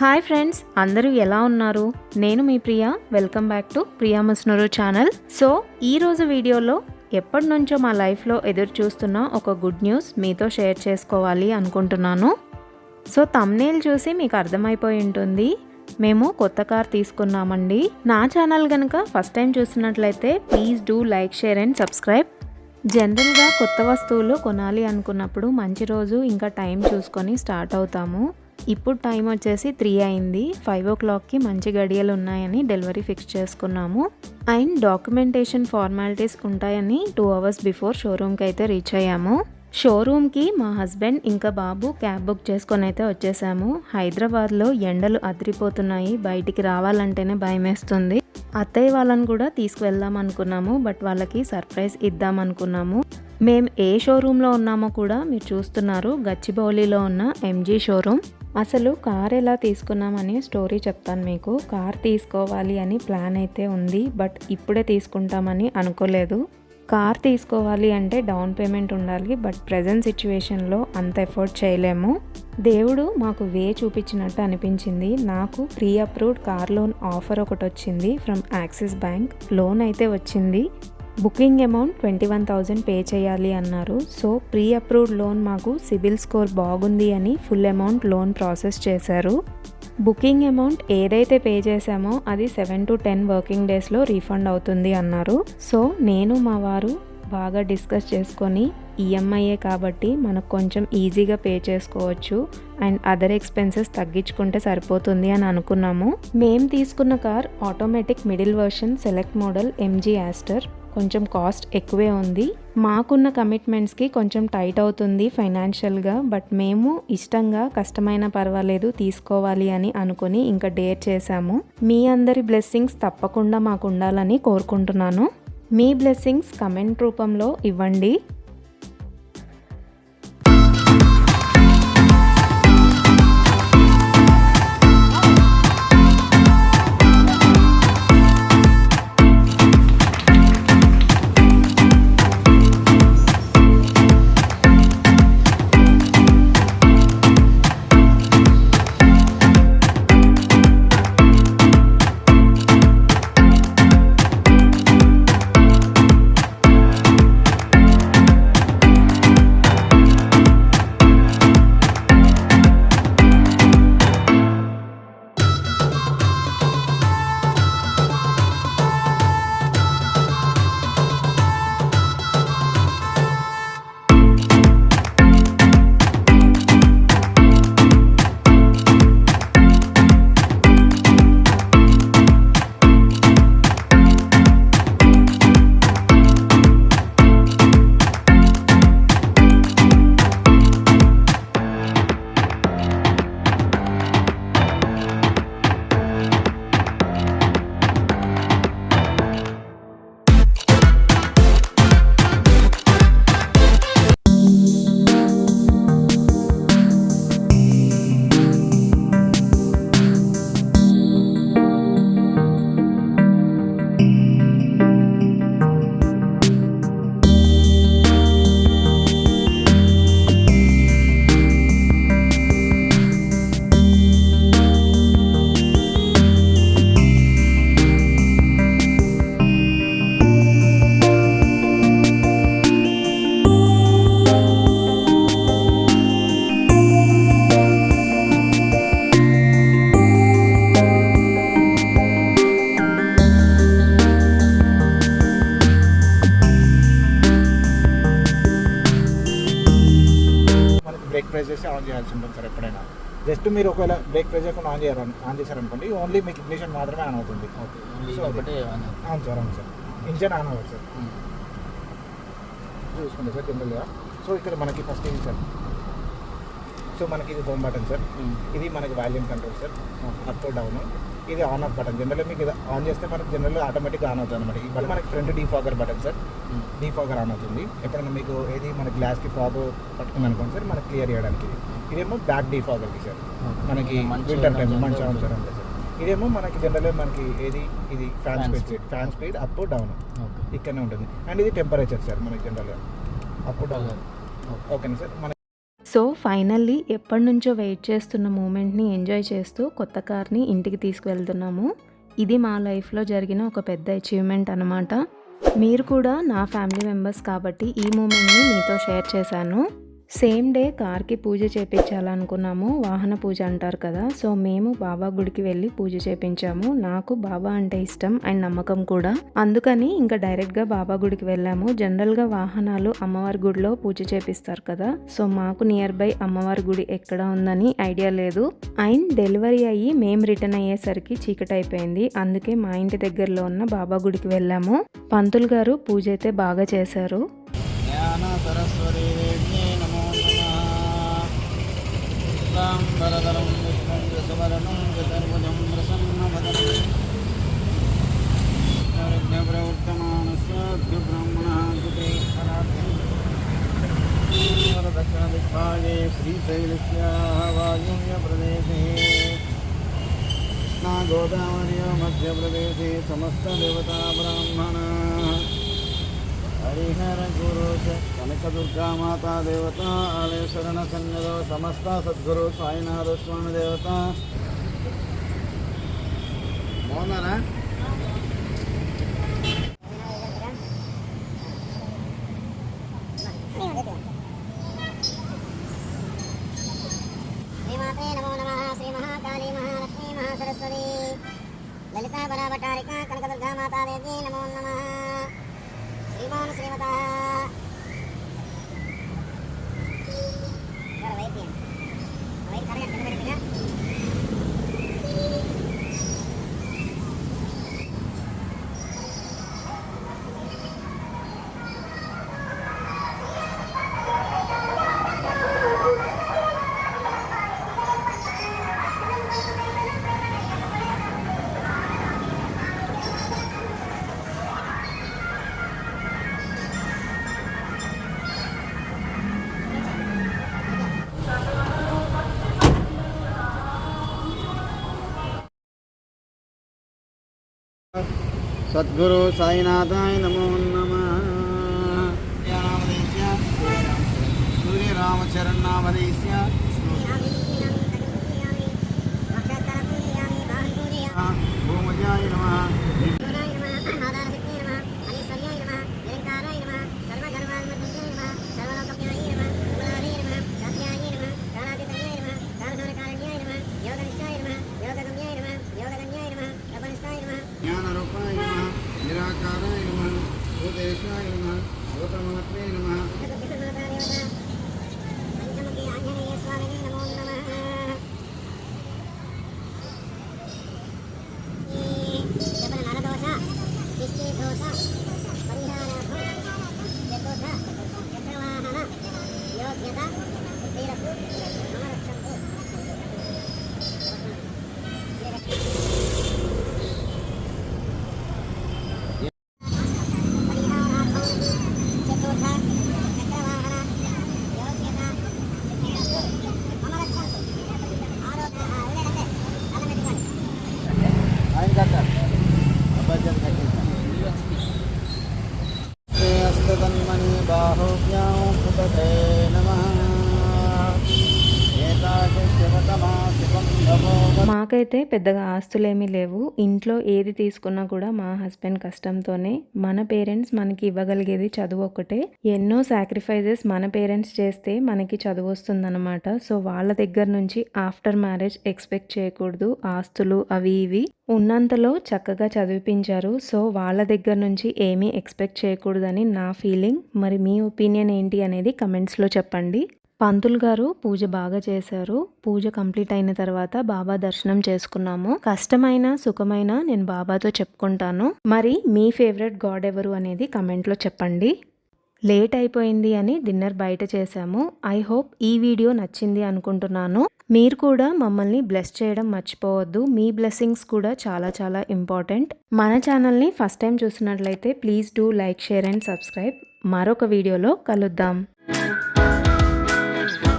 Hi friends, అందరూ ఎలా ఉన్నారు? నేను మీ Priya. Welcome back to Priya Masnuru channel. So ఈరోజు వీడియోలో ఎప్పటి నుంచో మా లైఫ్లో ఎదురు చూస్తున్న ఒక గుడ్ న్యూస్ మీతో షేర్ చేసుకోవాలి అనుకుంటున్నాను. సో థంబ్నెయిల్ చూసి మీకు అర్థమైపోయి ఉంటుంది, మేము కొత్త కార్ తీసుకున్నామండి. నా ఛానల్ కనుక ఫస్ట్ టైం చూస్తున్నట్లయితే please do like, share and subscribe. జనరల్గా కొత్త వస్తువులు కొనాలి అనుకున్నప్పుడు మంచి రోజు ఇంకా టైం చూసుకొని స్టార్ట్ అవుతాము. ఇప్పుడు టైం వచ్చేసి 3 అయింది. 5 o'clockకి మంచి గడియలు ఉన్నాయని డెలివరీ ఫిక్స్ చేసుకున్నాము. అండ్ డాక్యుమెంటేషన్ ఫార్మాలిటీస్ ఉంటాయని 2 hours బిఫోర్ షోరూమ్కి అయితే రీచ్ అయ్యాము. షోరూమ్కి మా హస్బెండ్ ఇంకా బాబు క్యాబ్ బుక్ చేసుకొని అయితే వచ్చేసాము. హైదరాబాద్లో ఎండలు అదిరిపోతున్నాయి, బయటికి రావాలంటేనే భయం వేస్తుంది. అత్తయ్య వాళ్ళని కూడా తీసుకువెళ్దాం అనుకున్నాము, బట్ వాళ్ళకి సర్ప్రైజ్ ఇద్దాం అనుకున్నాము. మేము ఏ షోరూంలో ఉన్నామో కూడా మీరు చూస్తున్నారు, గచ్చిబౌలిలో ఉన్న ఎంజీ షోరూమ్. అసలు కార్ ఎలా తీసుకున్నామని స్టోరీ చెప్తాను మీకు. కార్ తీసుకోవాలి అని ప్లాన్ అయితే ఉంది, బట్ ఇప్పుడే తీసుకుంటామని అనుకోలేదు. కార్ తీసుకోవాలి అంటే డౌన్ పేమెంట్ ఉండాలి, బట్ ప్రజెంట్ సిచ్యువేషన్లో అంత ఎఫోర్డ్ చేయలేము. దేవుడు మాకు వే చూపించినట్టు అనిపించింది. నాకు pre approved car loan offer ఒకటి వచ్చింది ఫ్రమ్ యాక్సిస్ బ్యాంక్. లోన్ అయితే వచ్చింది. బుకింగ్ అమౌంట్ 21,000 పే చేయాలి అన్నారు. సో ప్రీ అప్రూవ్డ్ లోన్ మాకు సిబిల్ స్కోర్ బాగుంది అని ఫుల్ అమౌంట్ లోన్ ప్రాసెస్ చేశారు. బుకింగ్ అమౌంట్ ఏదైతే పే చేశామో అది 7 to 10 వర్కింగ్ డేస్లో రీఫండ్ అవుతుంది అన్నారు. సో నేను మా వారు బాగా డిస్కస్ చేసుకొని ఈఎంఐఏ కాబట్టి మనకు కొంచెం ఈజీగా పే చేసుకోవచ్చు అండ్ అదర్ ఎక్స్పెన్సెస్ తగ్గించుకుంటే సరిపోతుంది అని అనుకున్నాము. మేము తీసుకున్న car automatic middle version select model MG aster. కొంచెం కాస్ట్ ఎక్కువే ఉంది. మాకున్న కమిట్మెంట్స్కి కొంచెం టైట్ అవుతుంది ఫైనాన్షియల్గా, బట్ మేము ఇష్టంగా కష్టమైన పర్వాలేదు తీసుకోవాలి అని అనుకుని ఇంకా డేర్ చేశాము. మీ అందరి బ్లెస్సింగ్స్ తప్పకుండా మాకు ఉండాలని కోరుకుంటున్నాను. మీ బ్లెస్సింగ్స్ కమెంట్ రూపంలో ఇవ్వండి. బ్రేక్ ప్రెస్ చేసి ఆన్ చేయాల్సి ఉంటుంది సార్. ఎప్పుడైనా జస్ట్ మీరు ఒకవేళ బ్రేక్ ప్రెస్ చేయకుండా ఆన్ చేశారనుకోండి, ఓన్లీ మీకు ఇగ్నిషన్ మాత్రమే ఆన్ అవుతుంది. సో ఒకటి అవును సార్, అవును సార్, ఇంజన్ ఆన్ అవ్వదు సార్. చూసుకుంటే సార్ జనరల్గా. సో ఇక్కడ మనకి ఫస్ట్ ఇది సార్, సో మనకి ఇది హోమ్ బటన్ సార్, ఇది మనకి volume control sir, up down. ఇది ఆన్ ఆఫ్ బటన్. జనరల్గా మీకు ఇది ఆన్ చేస్తే మనకి జనరల్గా ఆటోమేటిక్గా ఆన్ అవుతుంది అనమాట. ఇది మనకి front defogger button sir, defogger on అవుతుంది. ఎప్పుడైనా మీకు ఏది మన గ్లాస్కి ఫాగ్ పట్టుకుంది అనుకోండి సార్, మనకి క్లియర్ చేయడానికి. ఇదేమో బ్యాక్ డీఫాగర్కి సార్, మనకి వింటర్ టైం మంచిగా ఉంది సార్, అంతే సార్. ఇదేమో మనకి జనరల్గా మనకి ఏది ఇది ఫ్యాన్ స్పీడ్ అప్ డౌన్ ఇక్కడనే ఉంటుంది. అండ్ ఇది టెంపరేచర్ సార్ మనకి జనరల్గా అప్ డౌన్. ఓకేనా సార్. మన సో ఫైనల్లీ ఎప్పటి నుంచో వెయిట్ చేస్తున్న మూమెంట్ని ఎంజాయ్ చేస్తూ కొత్త కార్ని ఇంటికి తీసుకువెళ్తున్నాము. ఇది మా లైఫ్లో జరిగిన ఒక పెద్ద అచీవ్మెంట్ అనమాట. మీరు కూడా నా ఫ్యామిలీ మెంబర్స్ కాబట్టి ఈ మూమెంట్ని మీతో షేర్ చేశాను. సేమ్ డే కార్కి పూజ చేయించాలనుకున్నాము. వాహన పూజ అంటారు కదా. సో మేము బాబా గుడికి వెళ్ళి పూజ చేయించాము. నాకు బాబా అంటే ఇష్టం అండ్ నమ్మకం కూడా. అందుకని ఇంకా డైరెక్ట్గా బాబా గుడికి వెళ్ళాము. జనరల్గా వాహనాలు అమ్మవారి గుడిలో పూజ చేపిస్తారు కదా. సో మాకు నియర్ బై అమ్మవారి గుడి ఎక్కడ ఉందని ఐడియా లేదు. అండ్ డెలివరీ అయ్యి మేము రిటర్న్ అయ్యేసరికి చీకటి అయిపోయింది. అందుకే మా ఇంటి దగ్గరలో ఉన్న బాబా గుడికి వెళ్ళాము. పంతులు గారు పూజ అయితే బాగా చేశారు. వరదరం విష్ణుం యశవరణం చతుర్భుజం ప్రసన్నవదనం ప్రవర్తమానస్య బ్రహ్మణే దక్షిణ దిగ్భాగే శ్రీశైలస్య వాయువ్య ప్రదేశే కృష్ణా గోదావరి మధ్యప్రదేశే సమస్త దేవతా బ్రాహ్మణ హరిహర గురు కనక దుర్గా మాతా దేవత ఆలయ శరణ సన్నిధో సమస్త సద్గురు సాయినాథ స్వామి దేవత బాగున్నారా? శ్రీమాతే నమో నమః. శ్రీ మహాకాళీ మహాలక్ష్మీ మహాసరస్వతి లలితా బరాభటారిక కనక దుర్గా మాతా దేవి నమో నమః. శ్రీమాన్ శ్రీమత వైద్యం వైద్య కరగా కింద పెడితేగా సద్గురు సాయినాథాయ నమో నమః. సూర్యరామచరణామదేశ్య భూమజాయ నమః. జ్ఞానరూపాయ నమః. నిరాకారాయ నమః. భూతేశాయ నమః. భూతమాత్రే నమః. ఆయన కట్టారు అబ్బాయి హస్తన్మణి బాహుభ్యాం కృతతే నమః. ఏతాదృశ్యవతమా శివం భవో. మాకైతే పెద్దగా ఆస్తులేమీ లేవు. ఇంట్లో ఏది తీసుకున్నా కూడా మా హస్బెండ్ కష్టంతోనే. మన పేరెంట్స్ మనకి ఇవ్వగలిగేది చదువు ఒకటే. ఎన్నో సాక్రిఫైజెస్ మన పేరెంట్స్ చేస్తే మనకి చదువు వస్తుందన్నమాట. సో వాళ్ళ దగ్గర నుంచి ఆఫ్టర్ మ్యారేజ్ ఎక్స్పెక్ట్ చేయకూడదు ఆస్తులు అవి ఇవి. ఉన్నంతలో చక్కగా చదివిపించారు. సో వాళ్ళ దగ్గర నుంచి ఏమీ ఎక్స్పెక్ట్ చేయకూడదని నా ఫీలింగ్. మరి మీ ఒపీనియన్ ఏంటి అనేది కమెంట్స్లో చెప్పండి. పంతులు గారు పూజ బాగా చేశారు. పూజ కంప్లీట్ అయిన తర్వాత బాబా దర్శనం చేసుకున్నాము. కష్టమైన సుఖమైన నేను బాబాతో చెప్పుకుంటాను. మరి మీ ఫేవరెట్ గాడ్ ఎవరు అనేది కమెంట్లో చెప్పండి. లేట్ అయిపోయింది అని డిన్నర్ బయట చేశాము. ఐ హోప్ ఈ వీడియో నచ్చింది అనుకుంటున్నాను. మీరు కూడా మమ్మల్ని బ్లెస్ చేయడం మర్చిపోవద్దు. మీ బ్లెస్సింగ్స్ కూడా చాలా చాలా ఇంపార్టెంట్. మన ఛానల్ని ఫస్ట్ టైం చూసినట్లయితే please do like, share and subscribe. మరొక వీడియోలో కలుద్దాం.